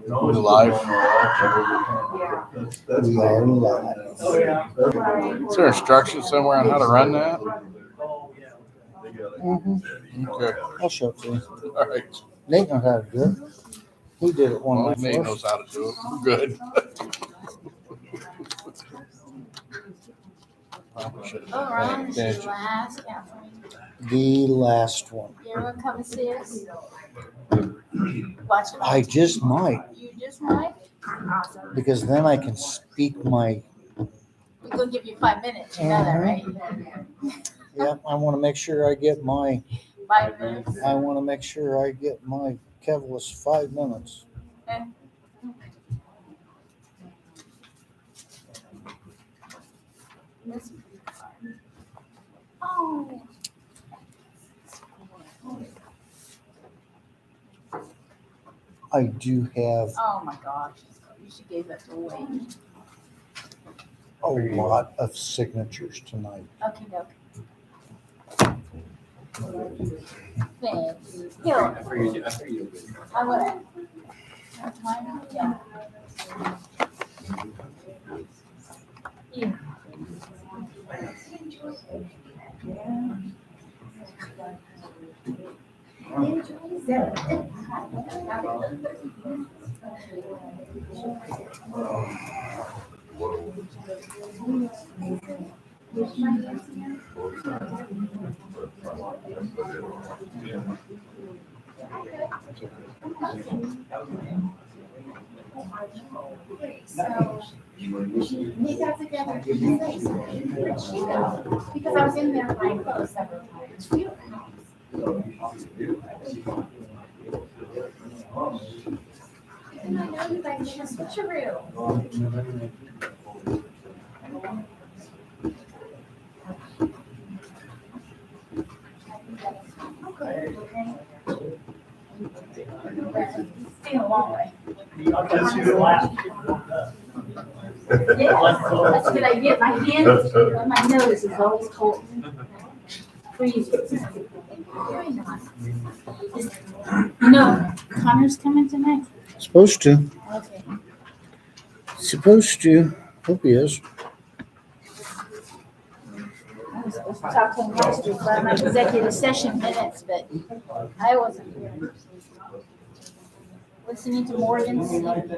We're live. We are live. Is there instructions somewhere on how to run that? Okay. I'll show it to you. All right. Nate knows how to do it. He did it one Well, night Nate for knows us. how to do it. Good. Oh, Ron, this is the last, Kathleen. The last one. You ever come and see us? Watch it. I just might, You just might? Awesome. because then I can speak my, We're gonna give you 5 minutes, you know that, right? yeah, I want to make sure I get my, 5 minutes. I want to make sure I get my Kevlar's 5 minutes. Okay. Oh. I do have Oh my gosh, you should give that away. a lot of signatures tonight. Okay, okay. Thanks. Here. I would. Yeah. Yeah. So we got together. Where'd she go? Because I was in there buying clothes several times. And I know you guys should switcheroo. It's been a long way. That's your last. Yeah, that's a good idea. My hands, my nose is always cold. Freezing. Very nice. No, Connor's coming tonight? Supposed to, Okay. supposed to. Hope he is. I was supposed to talk to him last week about my executive session minutes, but I wasn't here. Listening to Morgan's. Do you know who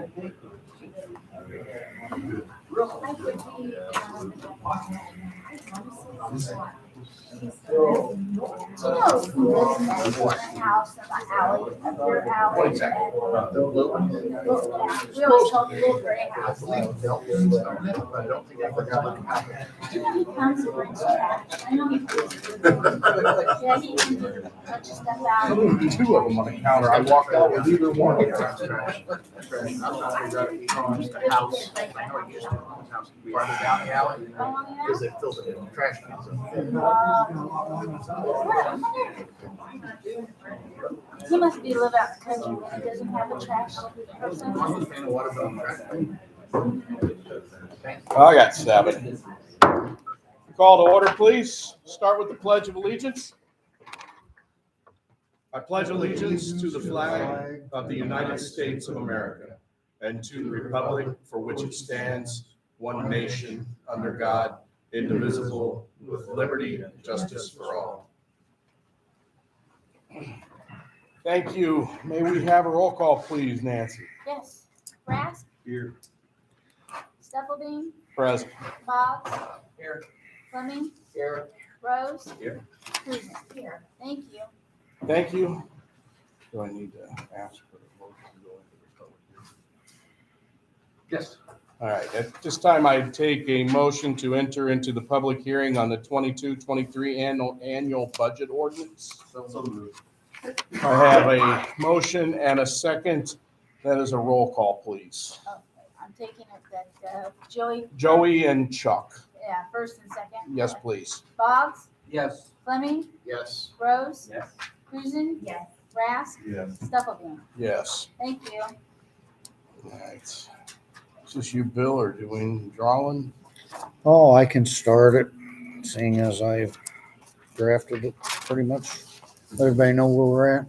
lives in that house in the alley, your alley? We always call it Little Gray House. Do you know he comes and brings trash? I know he does. Yeah, he can do a bunch of stuff out. Two of them on the counter. I walked out with either one. Because it fills it in trash cans. He must be live out in the country where he doesn't have a trash person. I got 7. Call to order, please. Start with the Pledge of Allegiance. I pledge allegiance to the flag of the United States of America and to the republic for which it stands, one nation, under God, indivisible, with liberty and justice for all. Thank you. May we have a roll call, please, Nancy? Yes. Rask, Here. Steffelbein, Present. Boggs, Here. Fleming, Here. Rose. Here. Cruzen. Here. Thank you. Thank you. Do I need to ask for the motion to go into the public hearing? Yes. All right, at this time, I take a motion to enter into the public hearing on the 22-23 annual budget ordinance. So moved. I have a motion and a second. That is a roll call, please. Okay, I'm taking it that Joey. Joey and Chuck. Yeah, first and second. Yes, please. Boggs, Yes. Fleming, Yes. Rose. Yes. Cruzen. Yes. Rask, Yes. Steffelbein. Yes. Thank you. All right. Is this you, Bill, or doing drawing? Oh, I can start it, seeing as I've drafted it pretty much Let everybody know where we're at.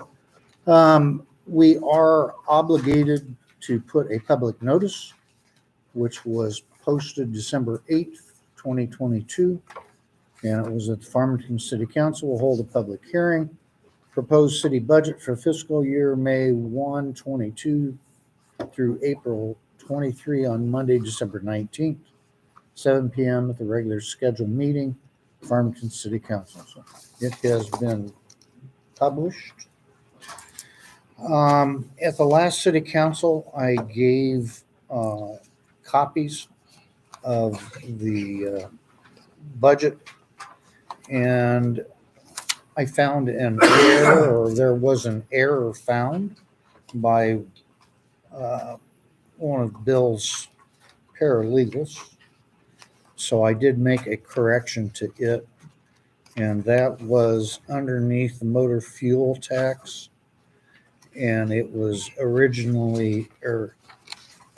We are obligated to put a public notice, which was posted December 8th, 2022. And it was at the Farmington City Council will hold a public hearing. Proposed city budget for fiscal year May 1, 22 through April 23 on Monday, December 19th, 7 p.m. at the regular scheduled meeting, Farmington City Council. So it has been published. At the last city council, I gave copies of the budget, and I found an error, or there was an error found by one of Bill's paralegals. So I did make a correction to it, and that was underneath the motor fuel tax. And it was originally or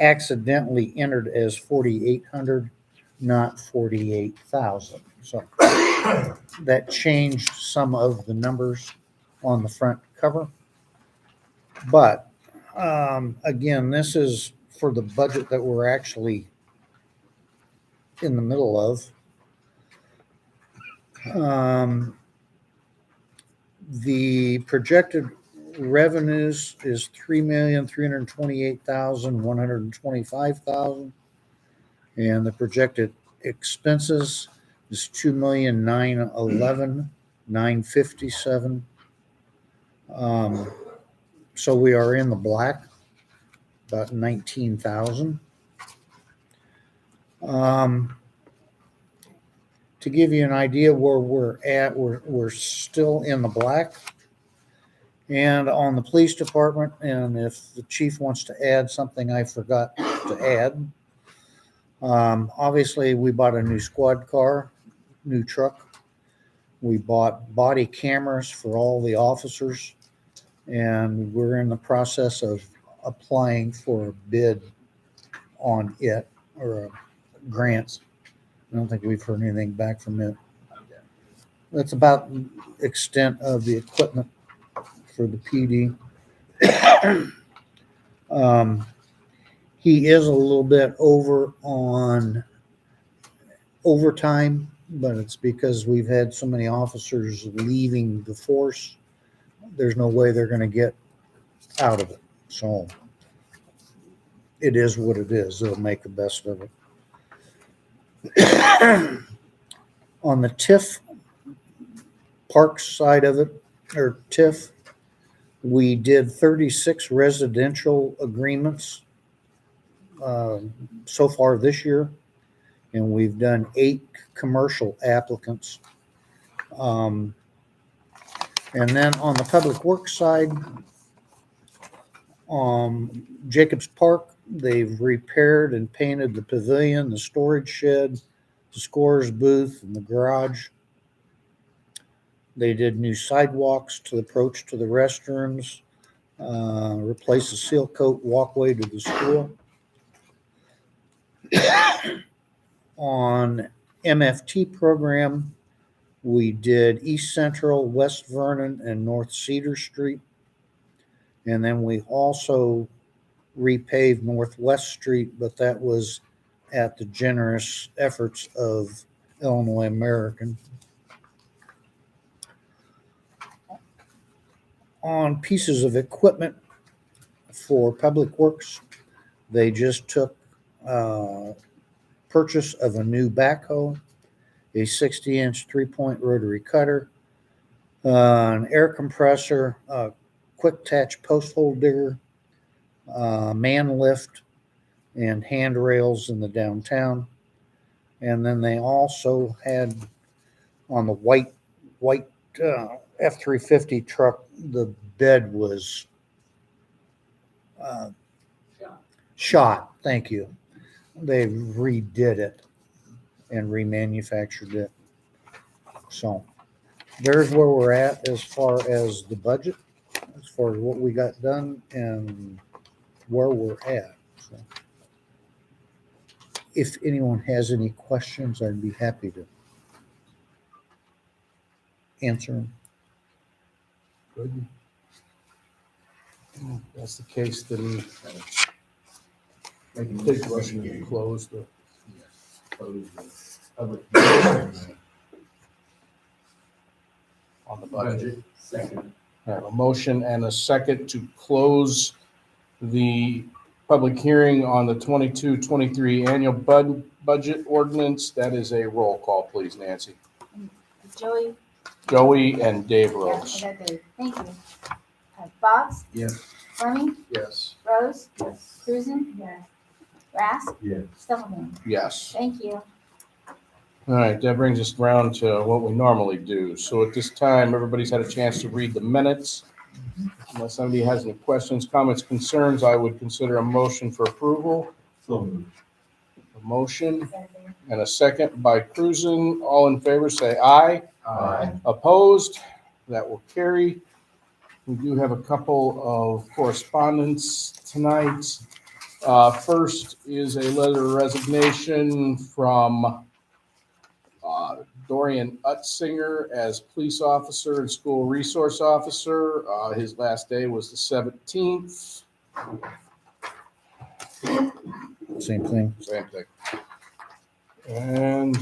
accidentally entered as 4,800, not 48,000. So that changed some of the numbers on the front cover. But again, this is for the budget that we're actually in the middle of. The projected revenues is 3,328,125,000, and the projected expenses is 2,911,957. So we are in the black, about 19,000. To give you an idea where we're at, we're still in the black. And on the police department, and if the chief wants to add something I forgot to add, obviously we bought a new squad car, new truck. We bought body cameras for all the officers, and we're in the process of applying for a bid on it, or a grant. I don't think we've heard anything back from it. That's about the extent of the equipment for the PD. He is a little bit over on overtime, but it's because we've had so many officers leaving the force. There's no way they're going to get out of it. So it is what it is. They'll make the best of it. On the TIF park side of it, or TIF, we did 36 residential agreements so far this year, and we've done 8 commercial applicants. And then on the public works side, Jacobs Park, they've repaired and painted the pavilion, the storage shed, the scores booth, and the garage. They did new sidewalks to the approach to the restrooms, replaced the seal coat walkway to the school. On MFT program, we did East Central, West Vernon, and North Cedar Street. And then we also repaved Northwest Street, but that was at the generous efforts of Illinois American. On pieces of equipment for public works, they just took purchase of a new backhoe, a 60-inch 3-point rotary cutter, an air compressor, a quick attach post hole digger, man lift, and handrails in the downtown. And then they also had on the white F-350 truck, the bed was shot. Thank you. They redid it and remanufactured it. So there's where we're at as far as the budget, as far as what we got done and where we're at. So if anyone has any questions, I'd be happy to answer them. Good. If that's the case, then take a motion to close the. On the budget. Second. I have a motion and a second to close the public hearing on the 22-23 annual budget ordinance. That is a roll call, please, Nancy. Joey? Joey and Dave Yeah, Rose. I got Dave. Thank you. Boggs? Yes. Fleming? Yes. Rose? Yes. Cruzen? Yes. Rask? Yes. Stillman? Yes. Thank you. All right, that brings us around to what we normally do. So at this time, everybody's had a chance to read the minutes. Unless somebody has any questions, comments, concerns, I would consider a motion for approval. So moved. A motion and a second by Cruzen. All in favor, say aye. Aye. Opposed? That will carry. We do have a couple of correspondence tonight. First is a letter of resignation from Dorian Utzinger as police officer and school resource officer. His last day was the 17th. Same thing. Same thing. And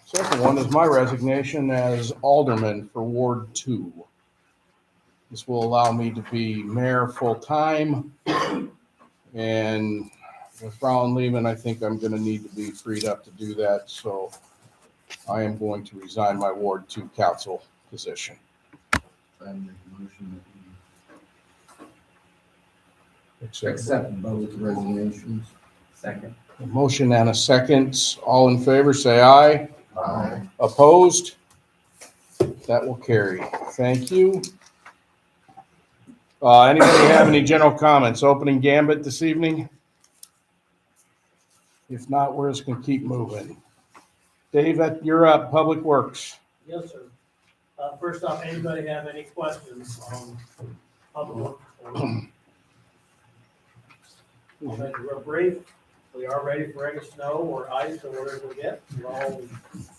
second one is my resignation as alderman for Ward 2. This will allow me to be mayor full-time. And with Brown leaving, I think I'm going to need to be freed up to do that. So I am going to resign my Ward 2 council position. I make a motion that we Accept. accept both resignations. Second. A motion and a second. All in favor, say aye. Aye. Opposed? That will carry. Thank you. Anybody have any general comments? Opening gambit this evening? If not, we're just gonna keep moving. Dave, you're up, Public Works. Yes, sir. First off, anybody have any questions on public works? I'll make it real brief. We are ready for any snow or ice or whatever we get. We're all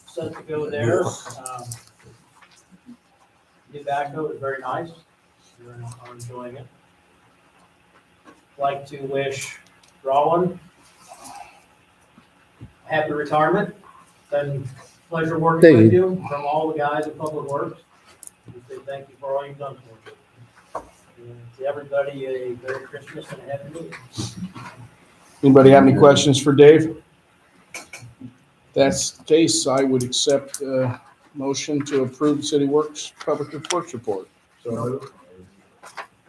set to go there. Get backhoe is very nice. We're enjoying it. Like to wish Rowan happy retirement. Been a pleasure working with you from all the guys at Public Works. We say thank you for all you've done for us. And to everybody, a Merry Christmas and a Happy New Year. Anybody have any questions for Dave? That's the case. I would accept a motion to approve the City Works Public Works Report. So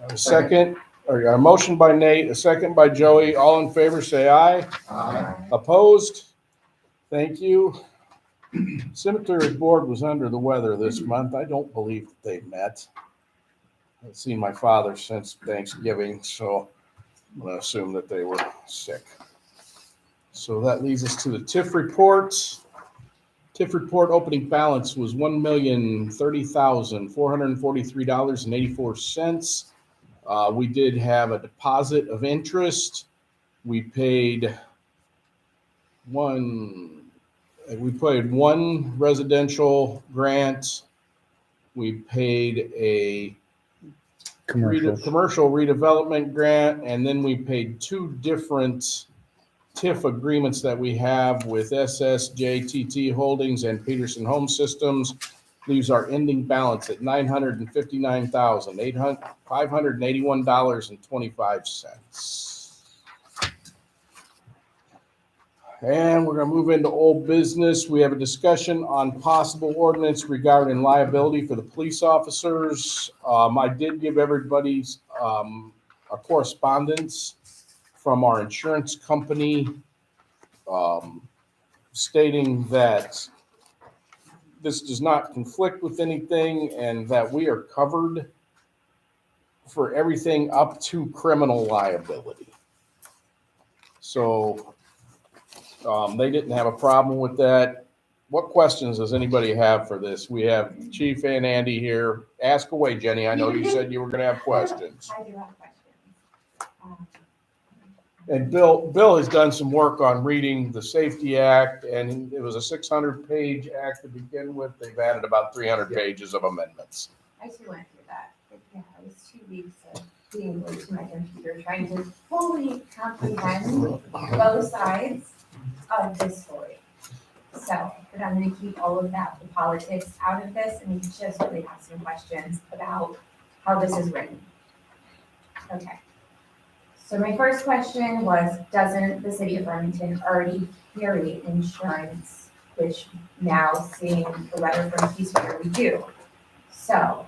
a second, or a motion by Nate, a second by Joey. All in favor, say aye. Aye. Opposed? Thank you. Cemetery Board was under the weather this month. I don't believe they met. I haven't seen my father since Thanksgiving, so I'm going to assume that they were sick. So that leads us to the TIF report. TIF report opening balance was $1,030,443.84. We did have a deposit of interest. We paid one residential grant. We paid a commercial redevelopment grant, and then we paid two different TIF agreements that we have with SSJTT Holdings and Peterson Home Systems. Leaves our ending balance at $959,581.25. And we're going to move into old business. We have a discussion on possible ordinance regarding liability for the police officers. I did give everybody a correspondence from our insurance company stating that this does not conflict with anything and that we are covered for everything up to criminal liability. So they didn't have a problem with that. What questions does anybody have for this? We have Chief and Andy here. Ask away, Jenny. I know you said you were going to have questions. I do have questions. And Bill has done some work on reading the Safety Act, and it was a 600-page act to begin with. They've added about 300 pages of amendments. I too went through that. Yeah, it was 2 weeks of being glued to my computer, trying to fully comprehend both sides of this story. So, but I'm gonna keep all of that, the politics out of this, and just really have some questions about how this is written. Okay. So my first question was, doesn't the city of Farmington already carry insurance, which now seeing the letter from Peacemaker, we do. So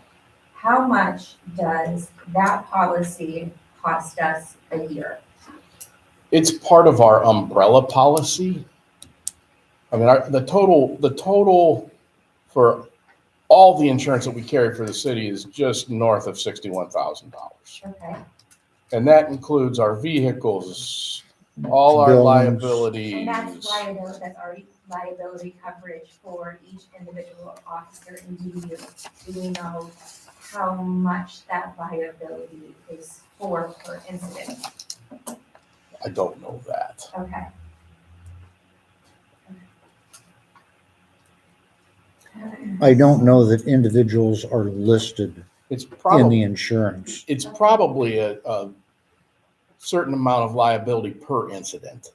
how much does that policy cost us a year? It's part of our umbrella policy. I mean, the total for all the insurance that we carry for the city is just north of $61,000. Okay, And that includes our vehicles, all our Buildings. liabilities. and that's liability, that's already liability coverage for each individual officer and do we know how much that liability is for per incident? I don't know that. Okay. I don't know that individuals are listed It's in the probably, insurance. it's probably a certain amount of liability per incident,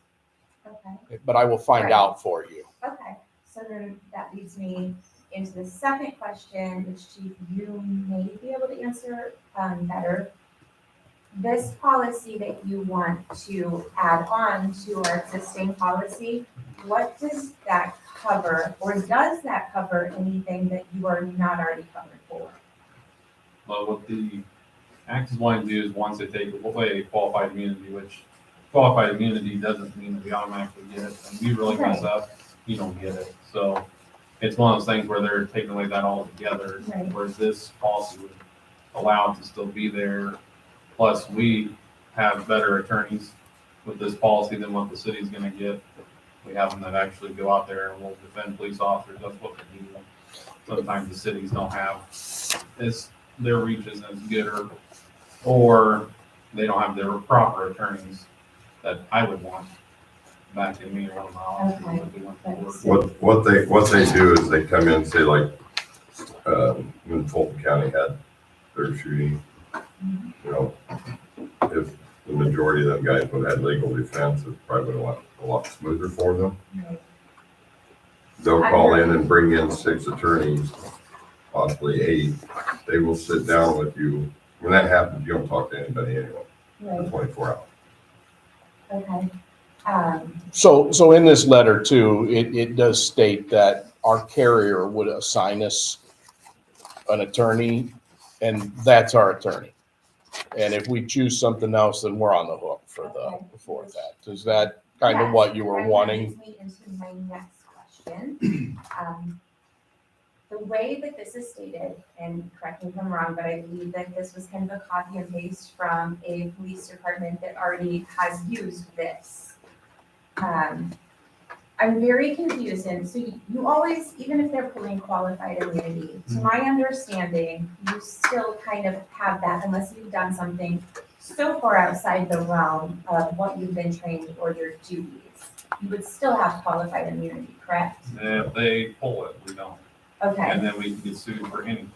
Okay, but I will find Right. out for you. okay, so then that leads me into the second question, which Chief, you may be able to answer better. This policy that you want to add on to our existing policy, what does that cover, or does that cover anything that you are not already covered for? But what the act is wanting to do is once they take away qualified immunity, which qualified immunity doesn't mean that we automatically get it. And we really mess up, you don't get it. So it's one of those things where they're taking away that altogether, Right. whereas this policy would allow it to still be there. Plus, we have better attorneys with this policy than what the city's gonna get. We have them that actually go out there and will defend police officers. That's what they do. Sometimes the cities don't have their reach isn't as good, or they don't have their proper attorneys that I would want back in me or one of my officers if we went to work. What they do is they come in, say like, when Fulton County had their shooting, you know, if the majority of them guys would have had legal defense, it probably would have went a lot smoother for them. They'll call in and bring in 6 attorneys, possibly 8. They will sit down with you. When that happens, you don't talk to anybody anyway, for Right, 24 hours. okay. So in this letter too, it does state that our carrier would assign us an attorney, and that's our attorney. And if we choose something else, then we're on the hook for that. Is that kind of Yes, what you were and wanting? that leads me into my next question. The way that this is stated, and correct me if I'm wrong, but I believe that this was kind of a copy and paste from a police department that already has used this. I'm very confused, and so you always, even if they're pulling qualified immunity, to my understanding, you still kind of have that unless you've done something so far outside the realm of what you've been trained or your duties. You would still have qualified immunity, correct? And if they pull it, we don't. Okay, And then we can get sued for anything.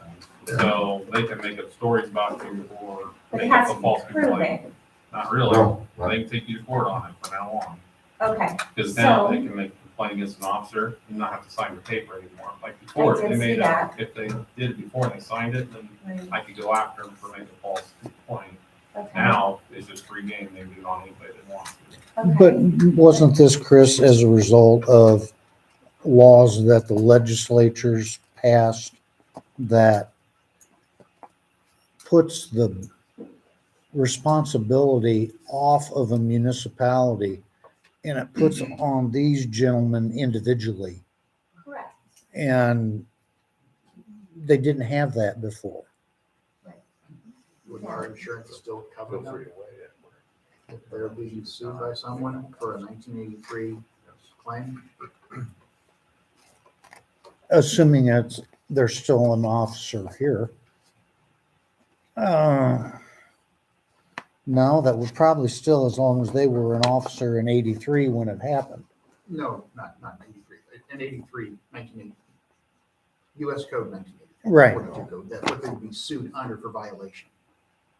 So they can make up stories about you or but it make up has a to false be complaint. proven. Not really. No, They can take you to court on it from now on. Okay, Because now they So- can make a complaint against an officer and not have to sign the paper anymore. Like before, I if did they see made that. if they did it before and they signed it, then right, I could go after them for making a false complaint. okay, Now, it's just free game. They do it on anybody they want to. okay. But wasn't this, Chris, as a result of laws that the legislatures passed that puts the responsibility off of a municipality and it puts it on these gentlemen individually? Correct. And they didn't have that before. Would our insurance still cover them if they're being sued by someone for a 1983 claim? Assuming it's, there's still an officer here. No, that would probably still, as long as they were an officer in 83 when it happened. No, not 93, in 1980. US Code 1983. Right. 42 code, that's what they'd be sued under for violation.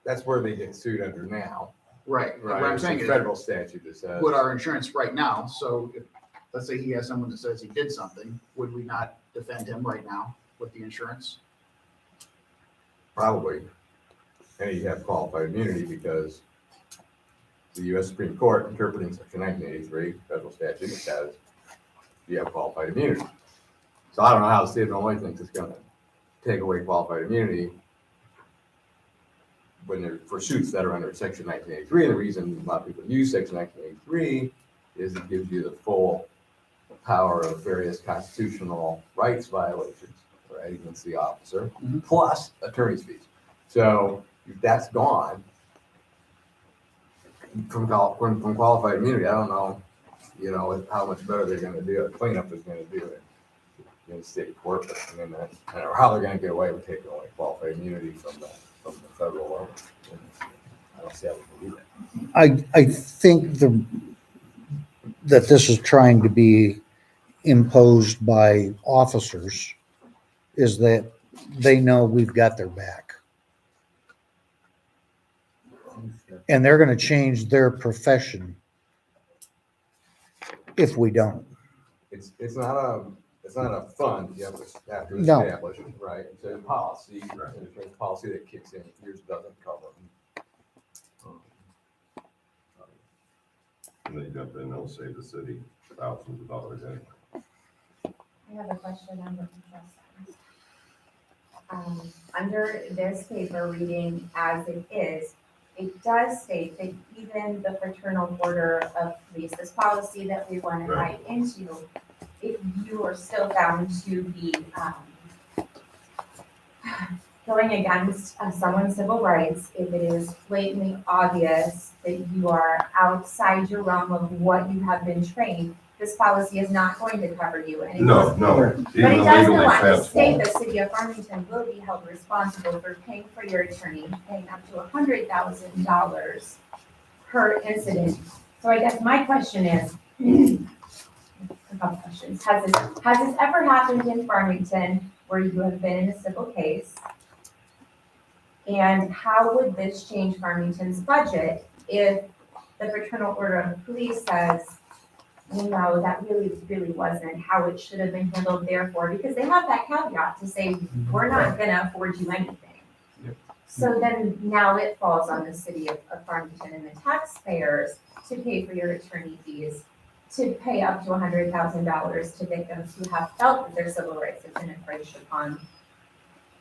That's where they get sued under now. Right, what I'm It's a saying is, federal statute that says. would our insurance right now, so if, let's say he has someone that says he did something, would we not defend him right now with the insurance? Probably. And you have qualified immunity because the U.S. Supreme Court interpreting section 1983 federal statute says you have qualified immunity. So I don't know how the state of Illinois thinks it's going to take away qualified immunity when they're for suits that are under section 1983. And the reason a lot of people use section 1983 is it gives you the full power of various constitutional rights violations, right, against the officer, plus attorney's fees. So if that's gone from qualified immunity, I don't know, how much better they're going to do it. Cleanup is going to do it in state court. But I mean, I don't know how they're going to get away with taking away qualified immunity from the federal level. I don't see how we can do that. I think that this is trying to be imposed by officers is that they know we've got their back. And they're going to change their profession if we don't. It's not a fund you have to No. establish, right? It's a policy, and it's a policy that kicks in, yours doesn't cover them. And they jump in, they'll save the city thousands of dollars anyway. I have a question on the trust. Under this paper reading as it is, it does state that even the fraternal order of police, this policy that we want to write into, if you are still found to be going against someone's civil rights, if it is blatantly obvious that you are outside your realm of what you have been trained, this policy is not going to cover you. And it does- No, But even it the does legal go on to defense state won't. the city of Farmington will be held responsible for paying for your attorney, paying up to $100,000 per incident. So I guess my question is, a couple questions. Has this ever happened in Farmington where you have been in a civil case? And how would this change Farmington's budget if the fraternal order of police says, no, that really wasn't how it should have been handled, therefore, because they have that caveat to say, we're not gonna afford you anything. Yep. So then now it falls on the city of Farmington and the taxpayers to pay for your attorney fees, to pay up to $100,000 to victims who have felt that their civil rights have been infringed upon.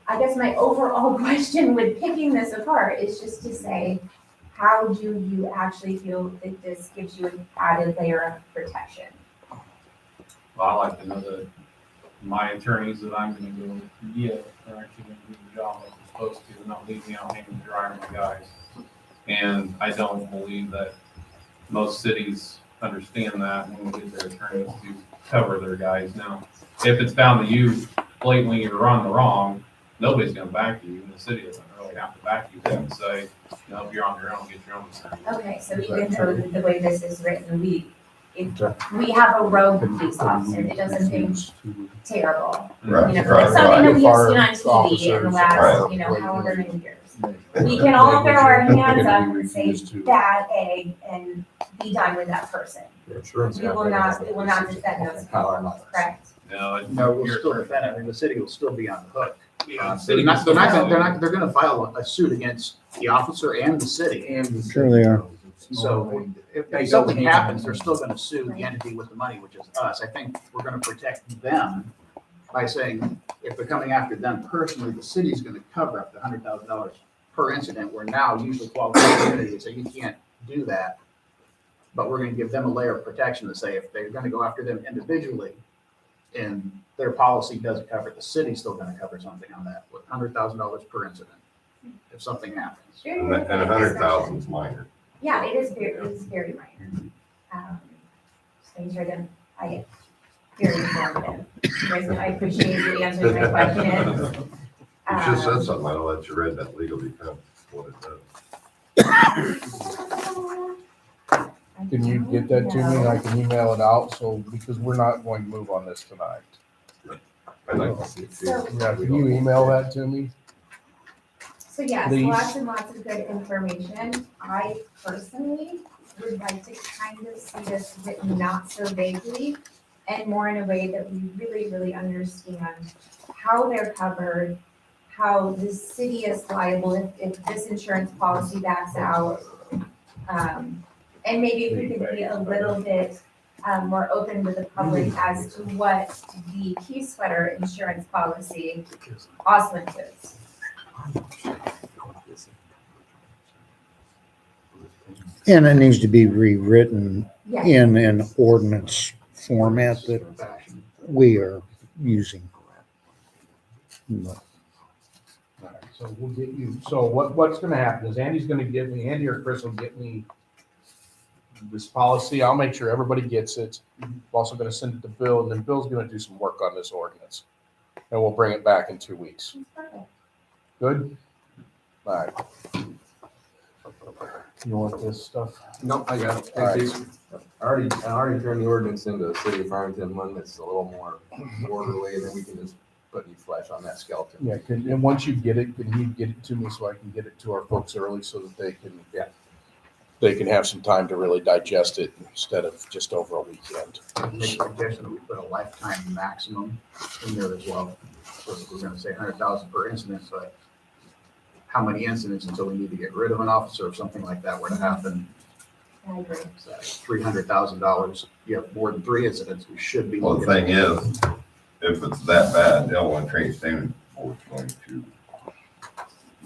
I guess my overall question with picking this apart is just to say, how do you actually feel that this gives you an added layer of protection? Well, I like to know that my attorneys that I'm gonna go get are actually gonna do the job like they're supposed to, and not leave me out hanging dry on my guys. And I don't believe that most cities understand that when we get their attorneys to cover their guys. Now, if it's found that you blatantly you're on the wrong, nobody's gonna back you, and the city doesn't really have to back you. They can say, no, if you're on your own, get your own attorney. Okay, so even though the way this is written, if we have a rogue police officer that does something terrible, Right, you know, right, something that we have right. seen on TV in the last, Right. you know, however many years. We can all throw our hands up and say bad egg and be done with that person. Your insurance We will not defend those people, correct? No, No, we'll your still attorney- defend it, and the city will still be on the hook. Yeah, They're gonna file a suit against the officer and the city. Sure they are. So if something happens, they're still gonna sue the entity with the money, which is us. I think we're gonna protect them by saying, if they're coming after them personally, the city's gonna cover up to $100,000 per incident, where now usually qualified immunity, so you can't do that. But we're gonna give them a layer of protection to say, if they're gonna go after them individually, and their policy doesn't cover it, the city's still gonna cover something on that, with $100,000 per incident, if something happens. And 100,000 is minor. Yeah, it is very minor. Just making sure that I get very informative. I appreciate you answering my question. You just said something, I know that you read that legal defense, what it does. Can you get that to me and I can email it out? So, because we're not going to move on this tonight. I'd like to see. So- Yeah, can you email that to me? So yes, Please. lots and lots of good information. I personally would like to kind of see this written not so vaguely and more in a way that we really, really understand how they're covered, how the city is liable if this insurance policy backs out. And maybe if we could be a little bit more open with the public as to what the key sweater insurance policy also includes. And it needs to be rewritten Yeah. in an ordinance format that we are using. But All right, so we'll get you, so what's gonna happen is Andy's gonna give me, Andy or Chris will get me this policy. I'll make sure everybody gets it. I'm also gonna send it to Bill, and then Bill's gonna do some work on this ordinance. And we'll bring it back in 2 weeks. Perfect. Good? All right. You want this stuff? Nope, I got it. All right. Thank you. I already turned the ordinance into a city of Farmington one that's a little more orderly, and then we can just put new flesh on that skeleton. Yeah, and once you get it, can you get it to me so I can get it to our folks early so that they can, they can have some time to really digest it instead of just over a weekend. Make a suggestion that we put a lifetime maximum in there as well. So if we're gonna say 100,000 per incident, so how many incidents until we need to get rid of an officer or something like that were to happen? I agree. So $300,000, you have more than 3 incidents, we should be. Well, the looking thing at- is, if it's that bad, the Illinois Training Standards Board is going to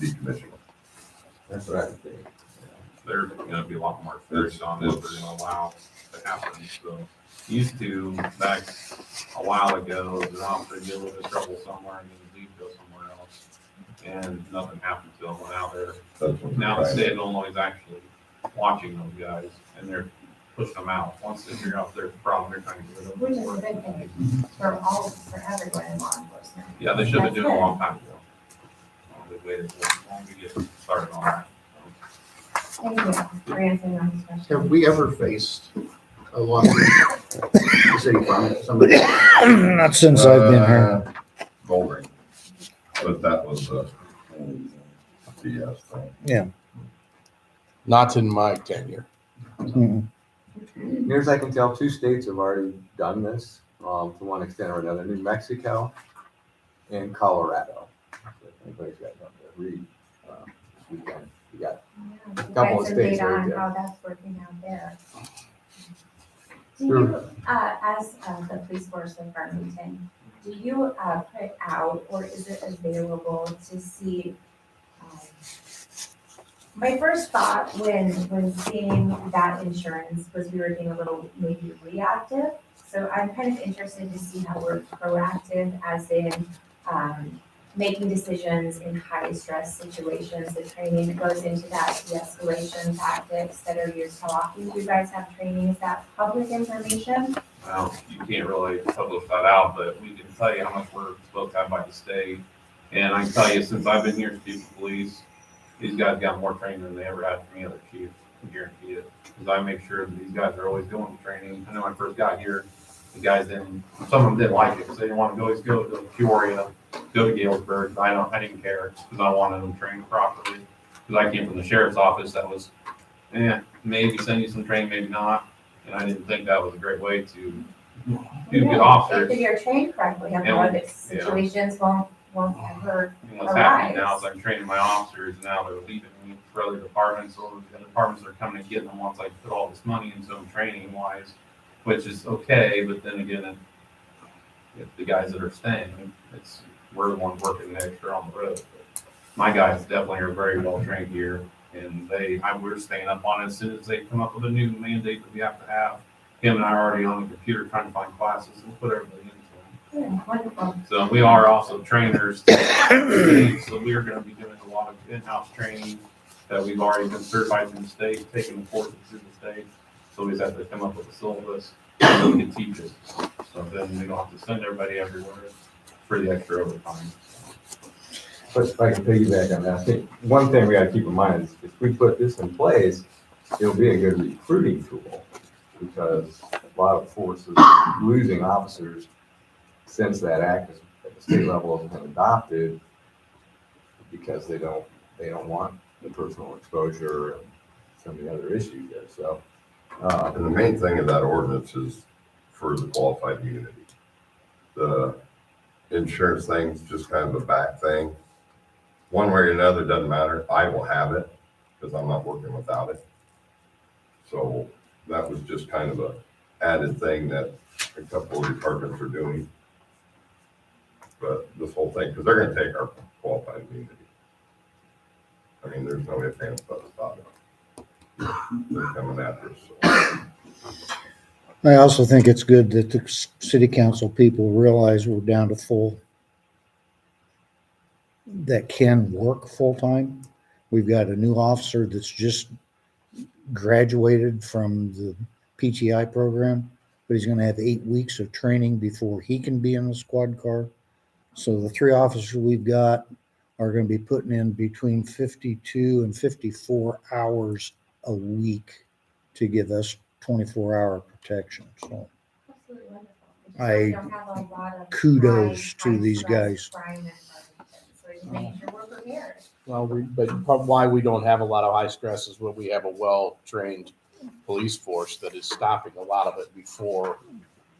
decommission it. That's what I think. There's gonna be a lot more fish on what they're gonna allow to happen, so. Used to, back a while ago, the officer get a little bit of trouble somewhere and then leave, go somewhere else. And nothing happened to them, and now they're, That's what now the they're state of Illinois is actually watching those guys, and they're pushing them out. Once they figure out there's a problem, they're trying to get rid of Which is a them. good thing for everyone in law enforcement. Yeah, they should have been doing it a long time ago. They waited so long to get started on that. Thank you for answering all these questions. Have we ever faced a lawsuit? The city from somebody? not since I've been here. Goldring. But that was a BS thing. Not in my tenure. Mm-mm. Near as I can tell, 2 states have already done this, to one extent or another, New Mexico and Colorado. If anybody's got something to read, this weekend. We got Yeah, Couple of provide some states data right on there. how that's working out there. Do you, as the police force of Farmington, do you put out or is it available to see? My first thought when seeing that insurance was we were being a little maybe reactive. So I'm kind of interested to see how we're proactive as in making decisions in high stress situations, the training that goes into that, de-escalation tactics that are used. How often do you guys have training? Is that public information? Well, you can't really publish that out, but we can tell you how much we're supposed to have by the state. And I can tell you, since I've been here as chief of police, these guys got more training than they ever had from any other chief, I can guarantee it. Because I make sure that these guys are always going to training. I know when I first got here, the guys didn't, some of them didn't like it, because they didn't want to always go to Peoria, go to Galesburg. I didn't care, because I wanted them trained properly. Because I came from the sheriff's office, that was, maybe send you some training, maybe not. And I didn't think that was a great way to do good officers. If you're trained correctly, And- other situations won't ever. And what's happening now is I'm training my officers, and now they're leaving me for other departments, or the departments are coming and getting them once I put all this money into them training wise, which is okay, but then again, if the guys that are staying, we're the ones working the extra on the road. But my guys definitely are very well trained here, and we're staying up on it as soon as they come up with a new mandate that we have to have. Him and I are already on the computer trying to find classes and put everybody into them. Yeah, wonderful. So we are also trainers, so we are gonna be doing a lot of in-house training that we've already been certified in the state, taking the courses through the state. So we just have to come up with a syllabus so we can teach it. So then we don't have to send everybody everywhere for the extra overtime. But if I can piggyback on that, I think one thing we gotta keep in mind is if we put this in place, it'll be a good recruiting tool. Because a lot of forces losing officers since that act at the state level has been adopted because they don't want the personal exposure and some of the other issues there, so. And the main thing of that ordinance is for the qualified immunity. The insurance thing's just kind of a back thing. One way or another, doesn't matter. I will have it because I'm not working without it. So that was just kind of a added thing that a couple of departments are doing. But this whole thing, because they're gonna take our qualified immunity. I mean, there's no ifs, ands, buts about it. They're coming after us. So. I also think it's good that the city council people realize we're down to full, that can work full-time. We've got a new officer that's just graduated from the PTI program, but he's gonna have 8 weeks of training before he can be in the squad car. So the 3 officers we've got are gonna be putting in between 52 and 54 hours a week to give us 24-hour protection. So Absolutely wonderful. It's just I- we don't have a lot of kudos high- to these high-stress guys. crime in Farmington, so just making sure we're prepared. Well, but why we don't have a lot of high stress is when we have a well-trained police force that is stopping a lot of it before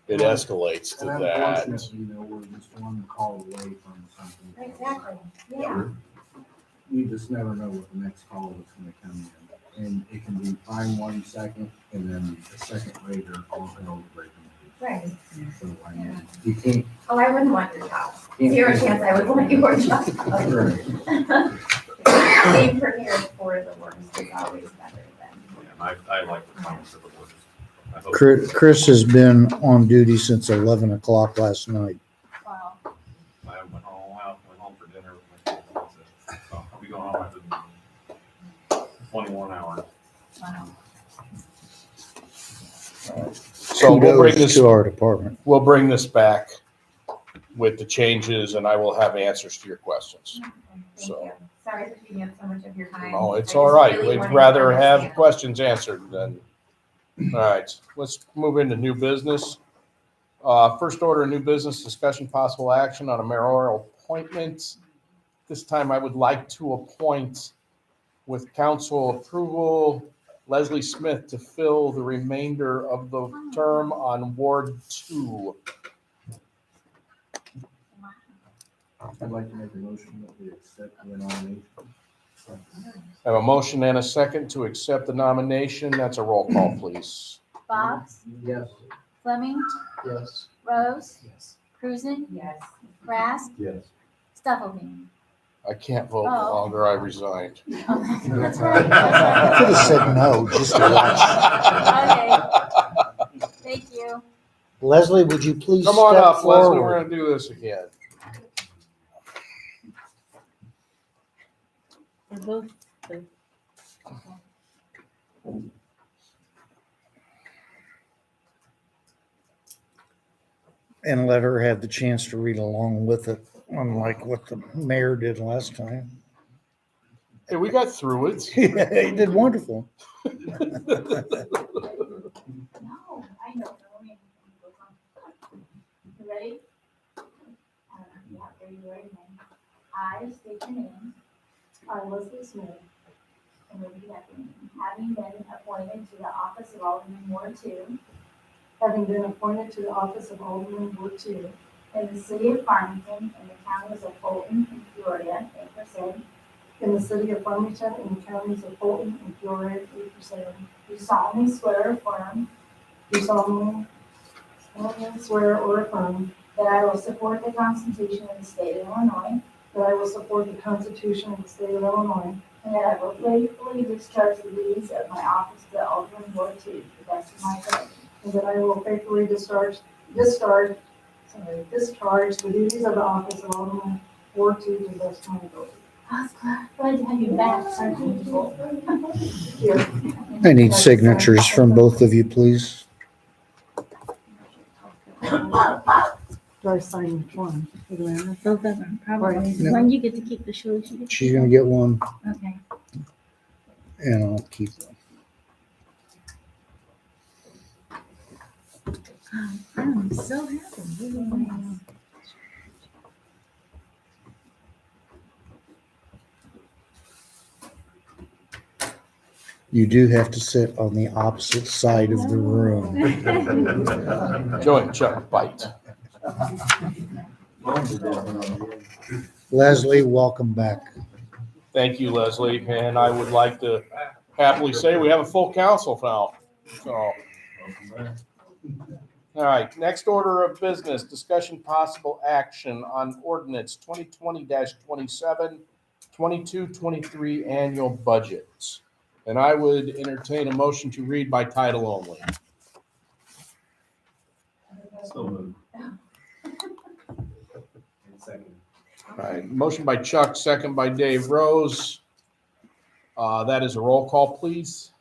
it escalates to And that. unfortunately, we're just one call away from something. Exactly, yeah. You just never know what the next call is gonna come in. And it can be fine 1 second and then a second later, all hell breaking Right. loose. So I mean, you can't. Oh, I wouldn't want your job. Zero chance I would want your job. Being prepared for the worst is always better than. Yeah, I like the comments of the board. I hope- Chris has been on duty since 11 o'clock last night. Wow. I went home for dinner with my kids. That's it. So I'll be going home after 21 hours. Wow. So Kudos to our department. we'll bring this back with the changes and I will have answers to your questions. Thank So- you. Sorry for taking up so much of your time. No, it's I all just right. really We'd wanted to rather have understand. questions answered than, all right, let's move into new business. First order of new business, discussion possible action on a mayoral appointment. This time I would like to appoint with council approval Leslie Smith to fill the remainder of the term on Ward 2. I'd like to make a motion that we accept the nomination. I have a motion and a second to accept the nomination. That's a roll call, please. Bob's, Yes. Fleming, Yes. Rose, Yes. Cruzen, Yes. Rask, Yes. Stufflebean. I can't vote Oh. longer. I resigned. Okay, that's right, that's I could have right. said no, just to watch. Okay, thank you. Leslie, would you please Come on step up, Leslie. We're forward? gonna do this again. They're both, And let her have the chance to read along with it, unlike what the mayor did last time. Hey, we got through it. He did wonderful. no, I know. You ready? Yeah, there you are. I state your name. I, Leslie Smith. And repeat after me. Having been appointed to the office of Alderman Ward 2. Having been appointed to the office of Alderman Ward 2. In the city of Farmington, in the counties of Fulton and Peoria, 8%. In the city of Farmington, in the counties of Fulton and Peoria, 8%. Do solemnly swear or affirm. Do solemnly swear or affirm that I will support the Constitution of the state of Illinois. That I will support the Constitution of the state of Illinois. And that I will faithfully discharge the duties of my office to Alderman Ward 2 to the best of my ability. And that I will faithfully discharge the duties of the office of Alderman Ward 2 to the best of my ability. Glad to have you back, Sergeant. Here. I need signatures from both of you, please. Do I after I sign one. Both of them, probably. Right. When you get to keep the shoes, you get to She's keep gonna them. get one Okay. and I'll keep one. I'm so happy. Really nice. You do have to sit on the opposite side of the room. Joint Chuck bite. Leslie, welcome back. Thank you, Leslie, and I would like to happily say we have a full council now. So, all right, next order of business, discussion possible action on ordinance 2020-27, 22-23 annual budgets. And I would entertain a motion to read by title only. So moved. All right, motion by Chuck, second by Dave Rose. That is a roll call, please.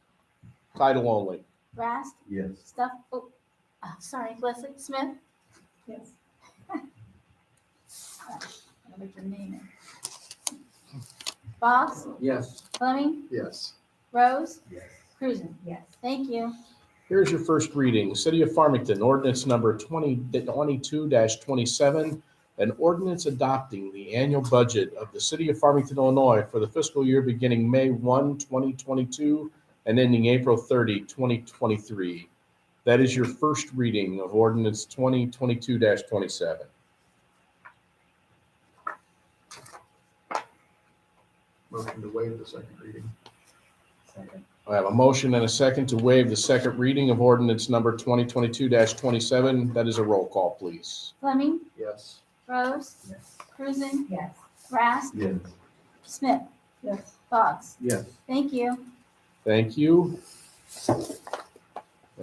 Title only. Rast, Yes. Stuff, sorry, Leslie Smith. Yes. I'll put your name in. Boggs, Yes. Fleming, Yes. Rose, Yes. Cruzen. Yes. Thank you. Here's your first reading. City of Farmington, ordinance number 2022-27, an ordinance adopting the annual budget of the City of Farmington, Illinois for the fiscal year beginning May 1, 2022 and ending April 30, 2023. That is your first reading of ordinance 2022-27. Motion to waive the second reading. I have a motion and a second to waive the second reading of ordinance number 2022-27. That is a roll call, please. Fleming, Yes. Rose, Cruzen, Yes. Rast, Yes. Smith. Yes. Boggs. Yes. Thank you. Thank you.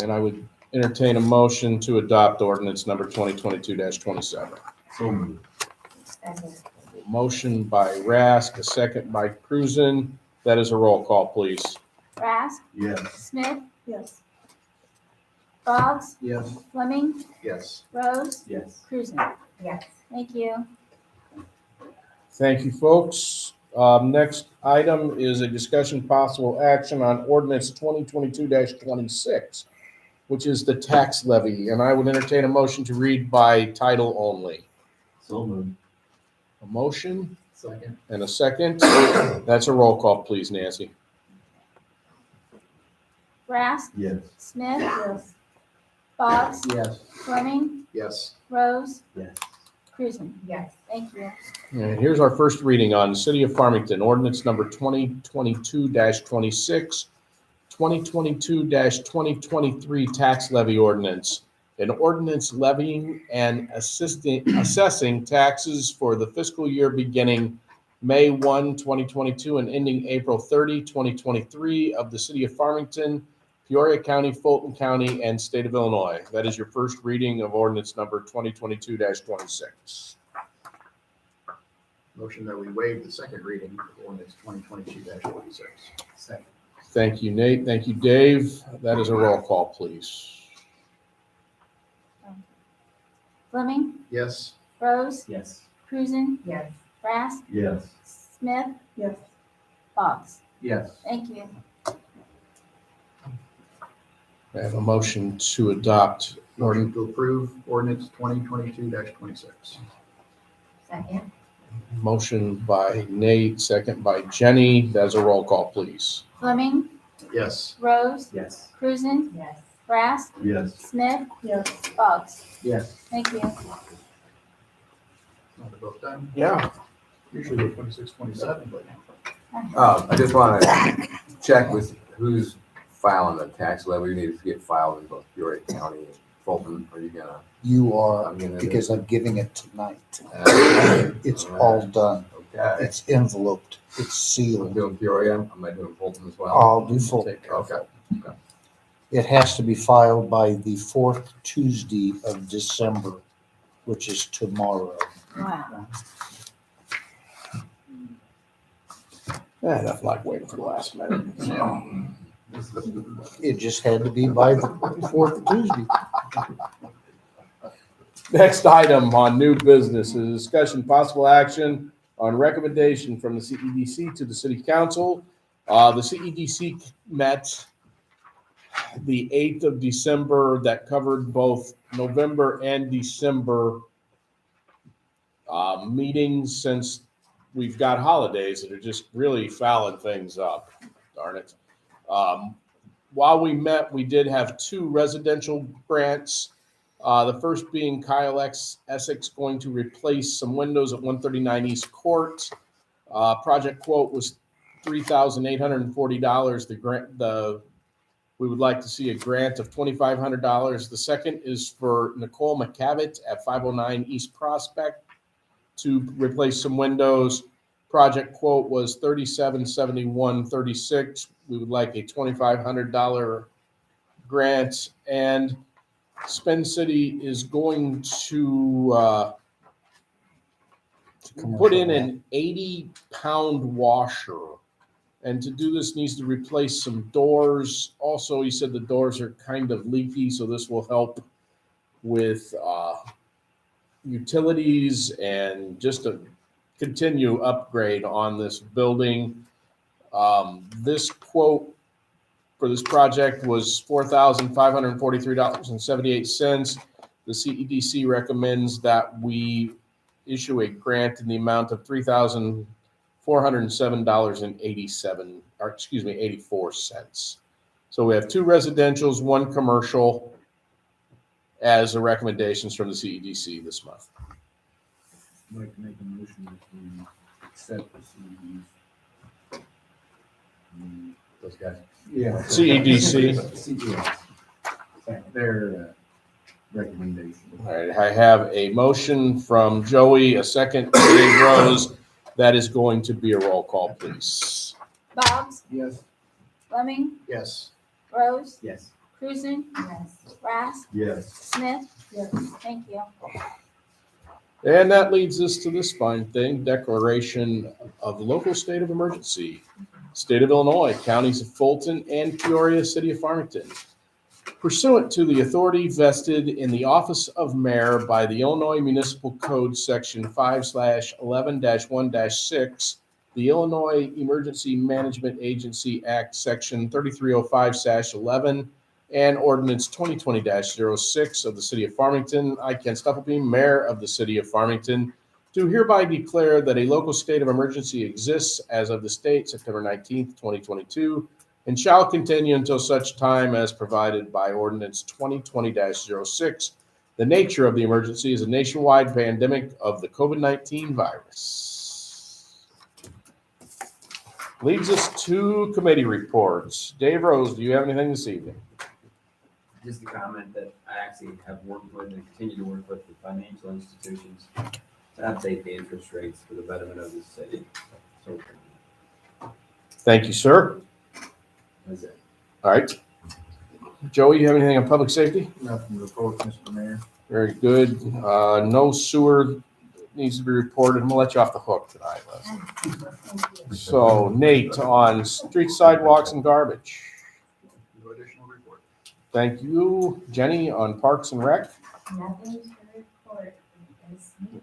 And I would entertain a motion to adopt ordinance number 2022-27. So moved. Second. Motion by Rask, a second by Cruzen. That is a roll call, please. Rast, Yes. Smith, Yes. Boggs, Yes. Fleming, Yes. Rose, Yes. Cruzen. Yes. Thank you. Thank you, folks. Next item is a discussion possible action on ordinance 2022-26, which is the tax levy. And I would entertain a motion to read by title only. So moved. A motion Second. and a second. That's a roll call, please, Nancy. Rast, Yes. Smith, Yes. Boggs, Yes. Fleming, Yes. Rose, Yes. Cruzen. Yes. Thank you. And here's our first reading on City of Farmington, ordinance number 2022-26, 2022-2023 tax levy ordinance. An ordinance levying and assessing taxes for the fiscal year beginning May 1, 2022 and ending April 30, 2023 of the City of Farmington, Peoria County, Fulton County, and State of Illinois. That is your first reading of ordinance number 2022-26. Motion that we waive the second reading of ordinance 2022-26. Second. Thank you, Nate. Thank you, Dave. That is a roll call, please. Fleming, Yes. Rose, Yes. Cruzen, Yes. Rast, Yes. Smith, Yes. Boggs. Yes. Thank you. I have a motion to adopt Motion to approve ordinance 2022-26. Second. motion by Nate, second by Jenny. That's a roll call, please. Fleming, Yes. Rose, Yes. Cruzen, Yes. Rast, Yes. Smith, Yes. Boggs. Yes. Thank you. Want to vote done? Yeah. Usually we're 26, 27, but. I just want to check with who's filing the tax levy. You need to get filed in both Peoria County and Fulton. Are you gonna? You are, I'm gonna. because I'm giving it tonight. Uh, It's all done. Okay. It's enveloped. It's I'm sealed. doing Peoria. Am I doing Fulton as well? I'll do full. Okay. It has to be filed by the fourth Tuesday of December, which is tomorrow. Wow. Yeah, nothing like waiting for the last minute. It just had to be by the fourth Tuesday. Next item on new business is discussion possible action on recommendation from the CEDC to the city council. The CEDC met the 8th of December. That covered both November and December meetings, since we've got holidays that are just really fouling things up. Darn it. While we met, we did have 2 residential grants. The first being Kyle Essex going to replace some windows at 139 East Court. Project quote was $3,840. We would like to see a grant of $2,500. The second is for Nicole McCavitt at 509 East Prospect to replace some windows. Project quote was $3771.36. We would like a $2,500 grant, and Spend City is going to put in an 80-pound washer. And to do this needs to replace some doors. Also, he said the doors are kind of leaky, so this will help with utilities and just a continue upgrade on this building. This quote for this project was $4,543.78. The CEDC recommends that we issue a grant in the amount of $3,407.84. So we have 2 residentials, 1 commercial as the recommendations from the CEDC this month. I'd like to make a motion that we accept the CED's. Those guys. Yeah. CEDC. CEDC. Their recommendation. All right, I have a motion from Joey, a second Dave Rose. That is going to be a roll call, please. Boggs, Yes. Fleming, Yes. Rose, Yes. Cruzen, Yes. Rask, Yes. Smith. Yes. Thank you. And that leads us to this fine thing, declaration of local state of emergency. State of Illinois, counties of Fulton and Peoria, city of Farmington. Pursuant to the authority vested in the office of mayor by the Illinois Municipal Code Section 5/11-1-6, the Illinois Emergency Management Agency Act Section 3305-11, and Ordinance 2020-06 of the city of Farmington, I, Ken Stufflebeam, mayor of the city of Farmington, do hereby declare that a local state of emergency exists as of this date, September 19th, 2022, and shall continue until such time as provided by Ordinance 2020-06. The nature of the emergency is a nationwide pandemic of the COVID-19 virus. Leads us to committee reports. Dave Rose, do you have anything this evening? Just a comment that I actually have worked with and continue to work with the financial institutions to update the interest rates for the betterment of the city. So Thank you, sir. that's it. All right. Joey, you have anything on public safety? Nothing to report, Mr. Mayor. Very good. No sewer needs to be reported. I'm gonna let you off the hook tonight, Leslie. Thank you. So Nate, on street sidewalks and garbage. No additional report. Thank you. Jenny, on parks and rec. Nothing to report this meeting.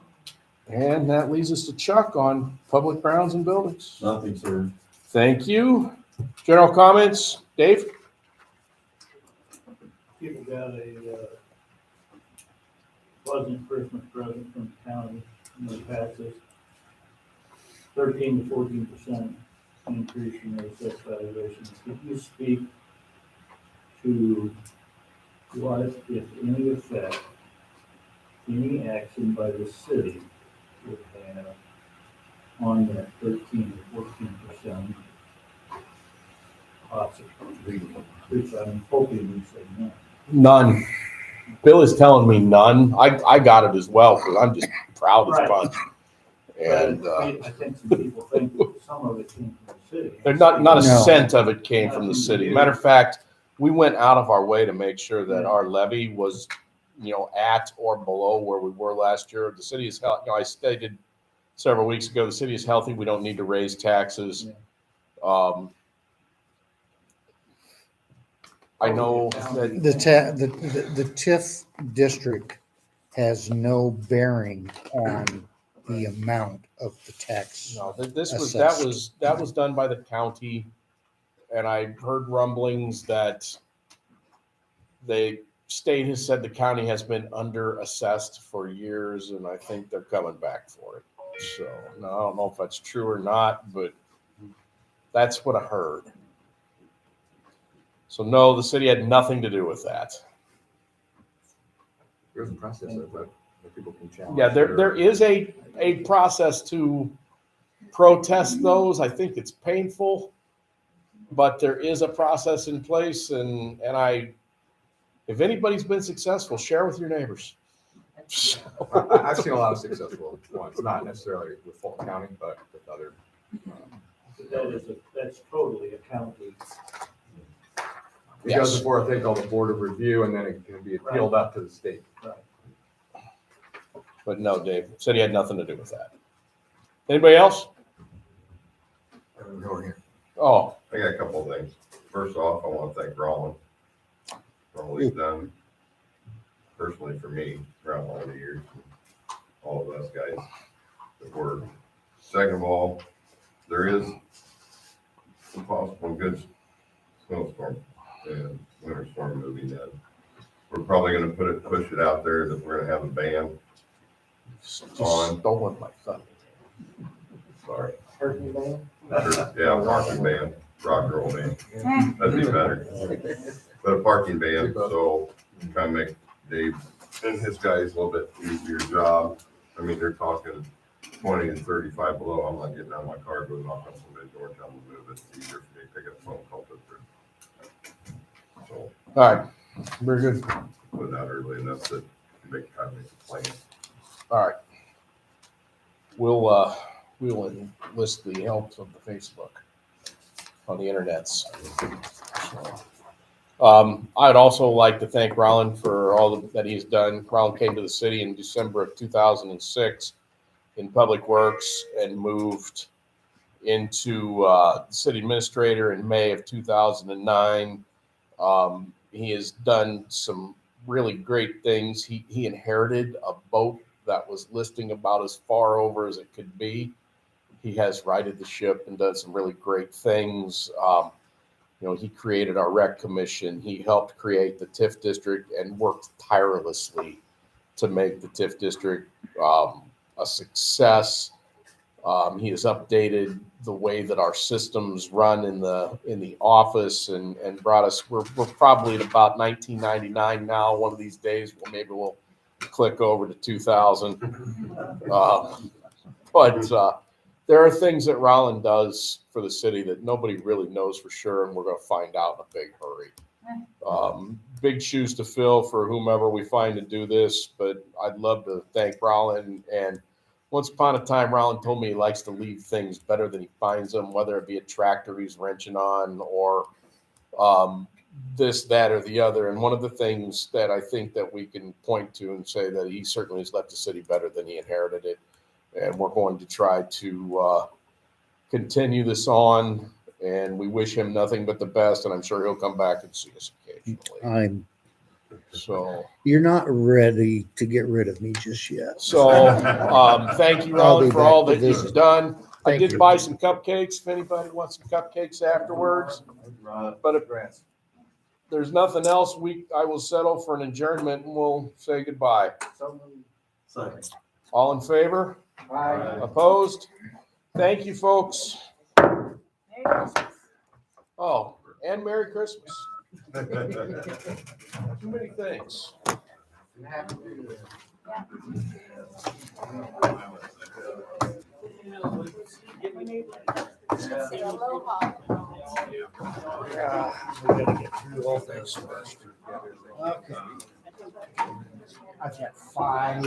And that leads us to Chuck on public grounds and buildings. Nothing, sir. Thank you. General comments, Dave? People got a pleasant Christmas present from the county in the taxes. 13 to 14% increase in their assessed valuations. Could you speak to what, if any, effect any action by the city would have on that 13 to 14%? Which I'm hoping we say no. None. Bill is telling me none. I got it as well because I'm just proud as Right. punch. And I think some people think that some of it came from the city. there's not a No. cent of it came from the city. Matter of fact, we went out of our way to make sure that our levy was, at or below where we were last year. The city is healthy. I stated several weeks ago, the city is healthy. We don't need to raise taxes. I know that The TIF district has no bearing on the amount of the tax. No, this was, Assessed. that was done by the county. And I heard rumblings that state has said the county has been under-assessed for years, and I think they're coming back for it. So, no, I don't know if that's true or not, but that's what I heard. So no, the city had nothing to do with that. There's a process of that people can challenge. Yeah, there is a process to protest those. I think it's painful, but there is a process in place, and if anybody's been successful, share with your neighbors. I've seen a lot of successful ones, not necessarily with Fulton County, but with other. That's totally a county. It goes before a thing called the Board of Review, and then it can be appealed up to the state. But no, Dave said he had nothing to do with that. Anybody else? Oh, I got a couple of things. First off, I want to thank Roland for all he's done personally for me throughout all the years, all of us guys that work. Second of all, there is a possible good snowstorm and winter storm moving in. We're probably going to push it out there that we're going to have a band on. Stolen my thunder. Sorry. Turkey band? Yeah, parking band, rock and roll band. That'd be better. But a parking band, so kind of make Dave and his guys a little bit easier job. I mean, they're talking 20 and 35 below. I'm not getting out of my car, going knock on somebody's door, tell them to move. It's easier for me to pick up the phone call. So, All right, very good. put it out early enough to make time to make a plan. All right. We'll enlist the help of the Facebook on the internets. I'd also like to thank Roland for all that he's done. Roland came to the city in December of 2006 in Public Works and moved into city administrator in May of 2009. He has done some really great things. He inherited a boat that was listing about as far over as it could be. He has righted the ship and done some really great things. He created our rec commission. He helped create the TIF district and worked tirelessly to make the TIF district a success. He has updated the way that our systems run in the office and brought us. We're probably at about 1999 now. One of these days, maybe we'll click over to 2000. But there are things that Roland does for the city that nobody really knows for sure, and we're going to find out in a big hurry. Big shoes to fill for whomever we find to do this, but I'd love to thank Roland. And once upon a time, Roland told me he likes to leave things better than he finds them, whether it be a tractor he's wrenching on or this, that, or the other. And one of the things that I think that we can point to and say that he certainly has left the city better than he inherited it. And we're going to try to continue this on, and we wish him nothing but the best, and I'm sure he'll come back and see us occasionally. So You're not ready to get rid of me just yet. So thank you, Roland, for all that you've done. I did buy some cupcakes if anybody wants some cupcakes afterwards. But if there's nothing else, I will settle for an adjournment and we'll say goodbye. All in favor? Aye. Opposed? Thank you, folks. Merry Christmas. Oh, and Merry Christmas. Too many things. Say aloha. Yeah, we gotta get through all things first. Okay. I've got 5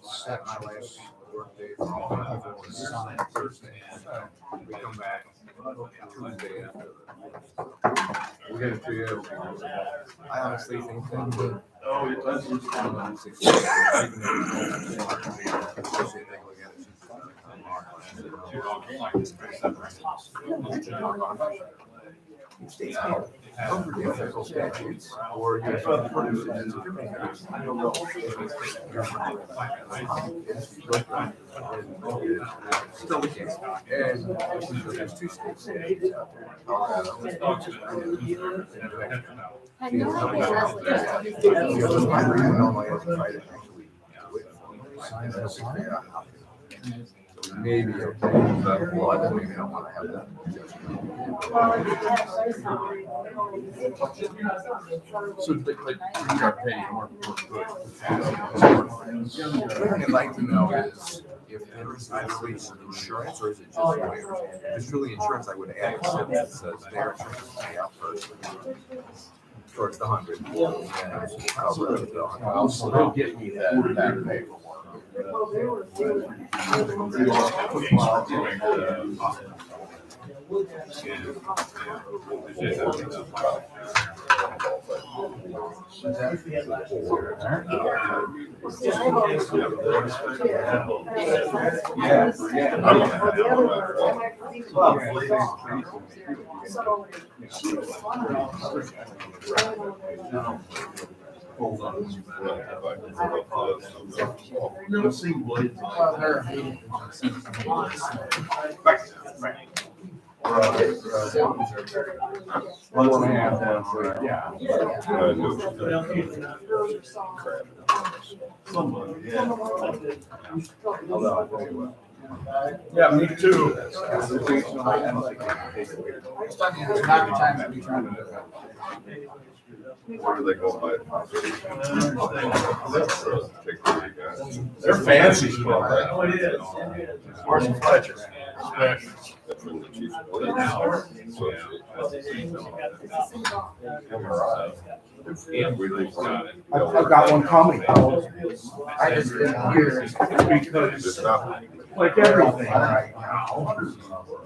sections. We come back Tuesday after. We gotta do everything. I honestly think that. Those are difficult statutes, or you still the case. And there's two states out there. Colorado. Had no idea that's what this Maybe, okay, but well, I don't even want to have that. So, but we are paying more good. What I'd like to know is if there is actually insurance or is it just lawyers? If it's really insurance, I would add a sentence that says their insurance will pay out first. Towards the 100. And cover the 100. So they'll get me that paperwork. Never seen blades. One and a half down for, yeah. Yeah, me too. It's not the time that we try to do that. Where do they go by? They're fancy. Where's the Fletcher? That's when the chief of police association. I've got one coming. I just didn't hear it because It's not. like everything right now.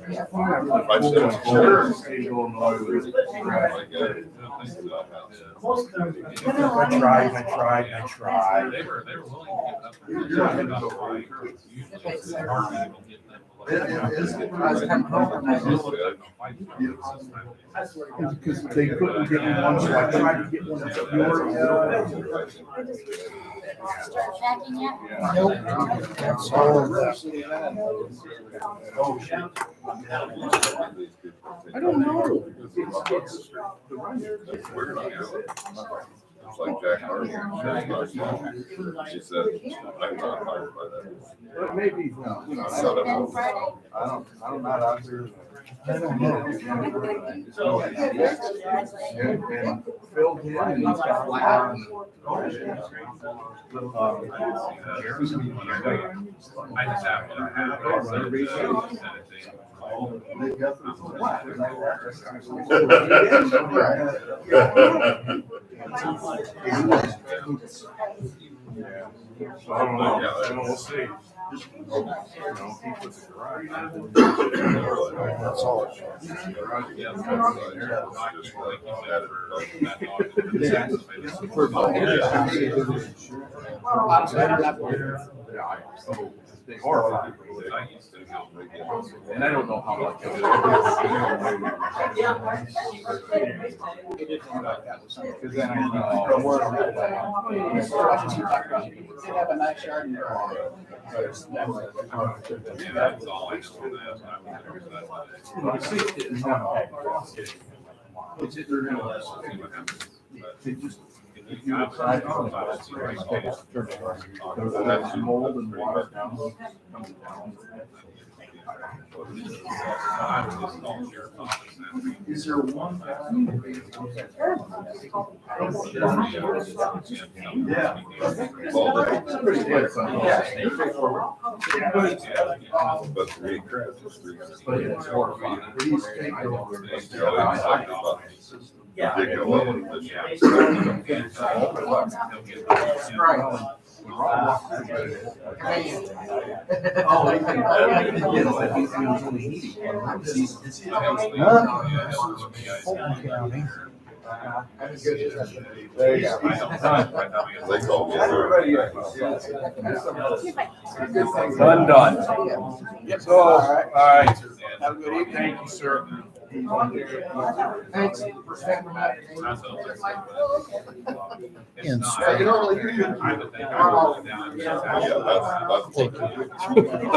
I said, sure. I tried. They were willing to give up. Because they couldn't get one, so I tried to get one of Start packing yet? Nope. That's all of that. I don't know. It's like Jack Harvey. She said, I'm not hired by that. But maybe, you know, Been Friday? I'm not out there. I don't know. And filled in and he's got like. I just have what I have. So I don't know. We'll see. You know, he puts a garage. That's all. They horrifying. And I don't know how much. Because then I Have a nice yard in there. That's all I know for that. It's they're gonna let us see what happens. They just. If you decide to come back, it's very close. There's mold and water down. Comes down. Is there one? Yeah. Pretty good. But to me, crabs is 300. But it's horrifying. He's taking over. They go up with this. There you go. They call me. Done. So, all right. Have a good evening. Thank you, sir. Thanks for stepping back. That's what I'm saying, but it's And not. Yeah, you don't really- I would think I would go down and just Yeah, have- that's.